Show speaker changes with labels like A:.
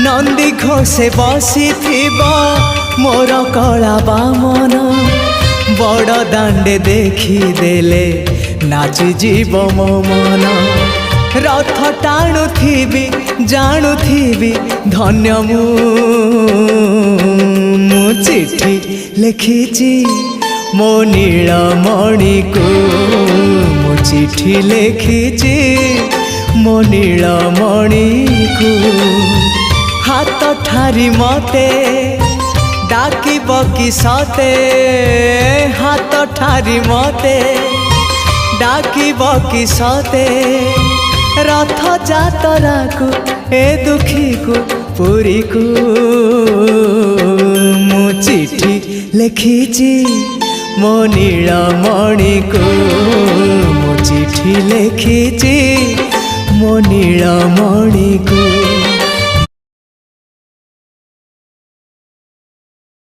A: नंदी घोषे बसी मोर कला बामन बड़ दांडे देखी देले नाची जीव मो मन रथ टाणुथिबी जाणुथिबी धन्य मु चिठी लिखिची मो नीलमणि को मु चिठी लिखिची मो नीलमणि को हाथ ठारी मते डाकिब कि सते हाथ ठारी मते डाकिब कि सते रथ जातरा को ए दुखी को पुरी को मु चिठी लिखिची मो नीलमणि को मु चिठी लिखिची मो नीलमणि को।